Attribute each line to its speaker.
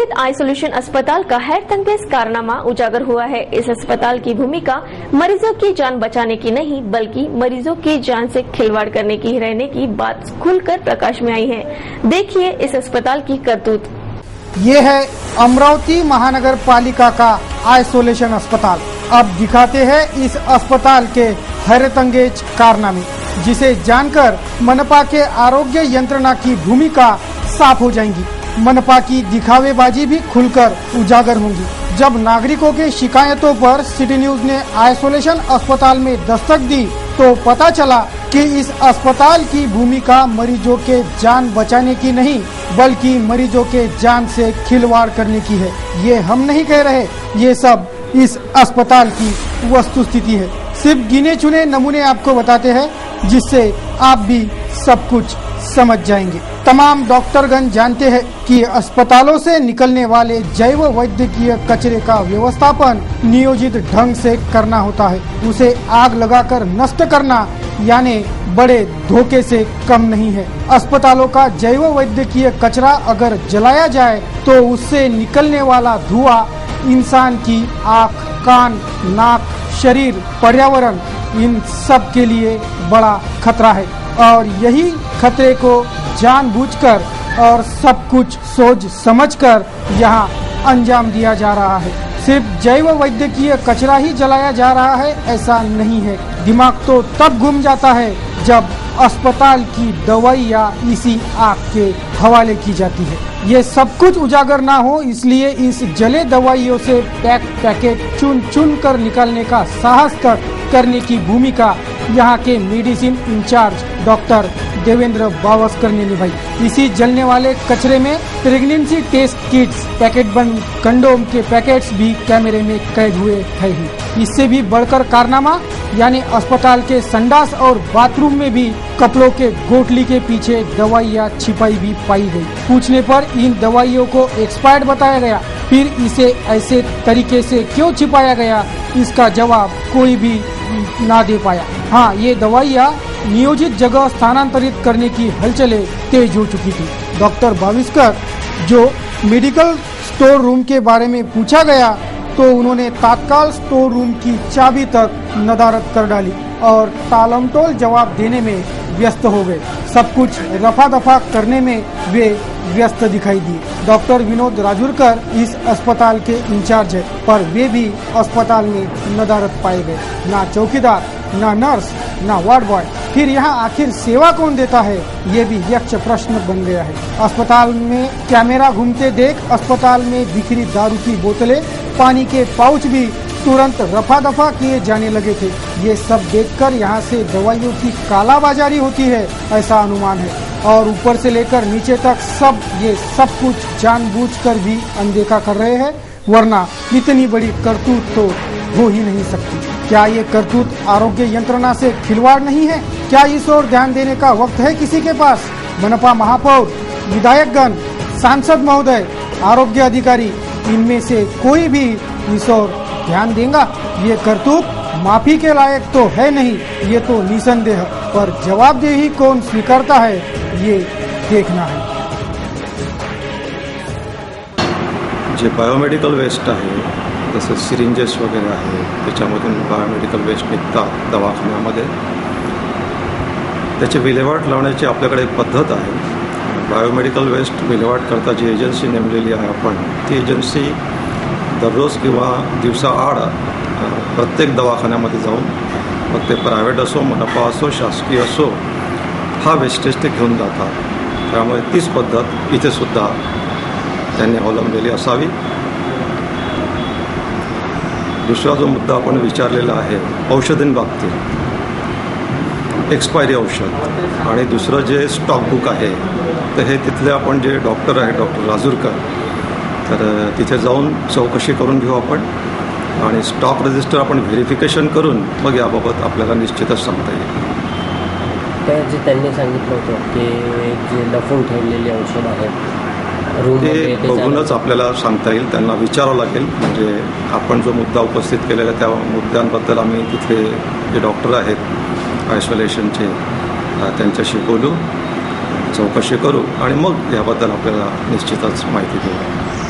Speaker 1: नियोजित आइसोलेशन अस्पताल का हैरतअंगेज कारनामा उजागर हुआ है। इस अस्पताल की भूमिका मरीजों की जान बचाने की नहीं बल्कि मरीजों की जान से खिलवाड़ करने की रहने की बात खुलकर प्रकाश में आई है। देखिए इस अस्पताल की करतूत।
Speaker 2: ये है अमरावती महानगर पालिका का आइसोलेशन अस्पताल। अब दिखाते हैं इस अस्पताल के हैरतअंगेज कारनामे, जिसे जानकर मनपा के आरोग्य यंत्रणा की भूमिका साफ हो जाएंगी। मनपा की दिखावेबाजी भी खुलकर उजागर होंगी। जब नागरिकों के शिकायतों पर सिटी न्यूज ने आइसोलेशन अस्पताल में दस्तक दी तो पता चला कि इस अस्पताल की भूमिका मरीजों के जान बचाने की नहीं बल्कि मरीजों के जान से खिलवाड़ करने की है। ये हम नहीं कह रहे, ये सब इस अस्पताल की वस्तुस्थिति है। सिर्फ गिने चुने नमूने आपको बताते हैं जिससे आप भी सब कुछ समझ जाएंगे। तमाम डॉक्टरगण जानते हैं कि अस्पतालों से निकलने वाले जैव वैद्यकीय कचरे का व्यवस्थापन नियोजित ढंग से करना होता है। उसे आग लगाकर नष्ट करना यानी बड़े धोखे से कम नहीं है। अस्पतालों का जैव वैद्यकीय कचरा अगर जलाया जाए तो उससे निकलने वाला धुआं इंसान की आँख, कान, नाक, शरीर, पर्यावरण इन सब के लिए बड़ा खतरा है और यही खतरे को जानबूझकर और सब कुछ सोच समझकर यहाँ अंजाम दिया जा रहा है। सिर्फ जैव वैद्यकीय कचरा ही जलाया जा रहा है ऐसा नहीं है। दिमाग तो तब घूम जाता है जब अस्पताल की दवाइयाँ इसी आग के हवाले की जाती है। ये सब कुछ उजागर ना हो इसलिए इस जले दवाइयों से पैकेट चुन चुन कर निकालने का साहस तक करने की भूमिका यहाँ के medicine incharge doctor Devendra Bawaskar ने निभाई। इसी जलने वाले कचरे में प्रेगनेंसी टेस्ट किट्स, पैकेट बंद कंडोम के पैकेट्स भी कैमरे में कैद हुए थे ही। इससे भी बढ़कर कारनामा यानी अस्पताल के संडास और बाथरूम में भी कपड़ों के गोटली के पीछे दवाइयाँ छिपाई भी पाई गई। पूछने पर इन दवाइयों को एक्सपायर्ड बताया गया, फिर इसे ऐसे तरीके से क्यों छिपाया गया इसका जवाब कोई भी ना दे पाया। हाँ, ये दवाइयाँ नियोजित जगह स्थानांतरित करने की हलचलें तेज हो चुकी थी। डॉक्टर बाविस्कर जो मेडिकल स्टोर रूम के बारे में पूछा गया तो उन्होंने तात्काल स्टोर रूम की चाबी तक नदारद कर डाली और टालमटोल जवाब देने में व्यस्त हो गए। सब कुछ रफा दफा करने में वे व्यस्त दिखाई दिए। डॉक्टर विनोद राजूरकर इस अस्पताल के इंचार्ज है पर वे भी अस्पताल में नदारद पाए गए। ना चौकीदार, ना नर्स, ना वार्ड बॉय। फिर यहाँ आखिर सेवा कौन देता है ये भी यक्ष प्रश्न बन गया है। अस्पताल में कैमरा घूमते देख अस्पताल में बिखरी दारू की बोतलें, पानी के पाउच भी तुरंत रफा दफा किए जाने लगे थे। ये सब देखकर यहाँ से दवाइयों की कालाबाजारी होती है ऐसा अनुमान है और ऊपर से लेकर नीचे तक ये सब कुछ जानबूझकर भी अनदेखा कर रहे हैं, वरना इतनी बड़ी करतूत तो हो ही नहीं सकती। क्या ये करतूत आरोग्य यंत्रणा से खिलवाड़ नहीं है? क्या इस ओर ध्यान देने का वक्त है किसी के पास? मनपा महापौर, विधायकगण, सांसद महोदय, आरोग्य अधिकारी इनमें से कोई भी इस ओर ध्यान देगा? ये करतूत माफी के लायक तो है नहीं, ये तो निसंदेह, पर जवाबदेही कौन स्वीकारता है ये देखना है।
Speaker 3: जे बायोमेडिकल वेस्ट आहे जसं सिरिंजेस वगैरे आहे त्याच्यामधून बायोमेडिकल वेस्ट निघतात दवाखान्यामध्ये, त्याची विल्हेवाट लावण्याची आपल्याकडे एक पद्धत आहे। बायोमेडिकल वेस्ट विल्हेवाट करता जी एजन्सी नेमलेली आहे आपण, ती एजन्सी दररोज किंवा दिवसाआड प्रत्येक दवाखान्यामध्ये जाऊन मग ते प्रायव्हेट असो, मनपा असो, शासकीय असो, हा वेस्टेज ते घेऊन जातात। त्यामुळे तीच पद्धत इथे सुद्धा त्यांनी अवलंबलेली असावी। दुसरा जो मुद्दा आपण विचारलेला आहे औषधांबाबतीत, एक्सपायरी औषध आणि दुसरं जे स्टॉक बुक आहे, तर हे तिथले आपण जे डॉक्टर आहे डॉक्टर राजूरकर, तर तिथे जाऊन चौकशी करून घेऊ आपण आणि स्टॉक रजिस्टर आपण व्हेरिफिकेशन करून मग याबाबत आपल्याला निश्चितच सांगता येईल।
Speaker 4: जे त्यांनी सांगितलं होतं की जे लपवून ठेवलेली औषध आहेत
Speaker 3: ते बघूनच आपल्याला सांगता येईल, त्यांना विचारावं लागेल। म्हणजे आपण जो मुद्दा उपस्थित केलेला त्या मुद्द्यांबद्दल आम्ही तिथले जे डॉक्टर आहेत आयसोलेशनचे त्यांच्याशी बोलू, चौकशी करू आणि मग याबद्दल आपल्याला निश्चितच माहिती देऊ।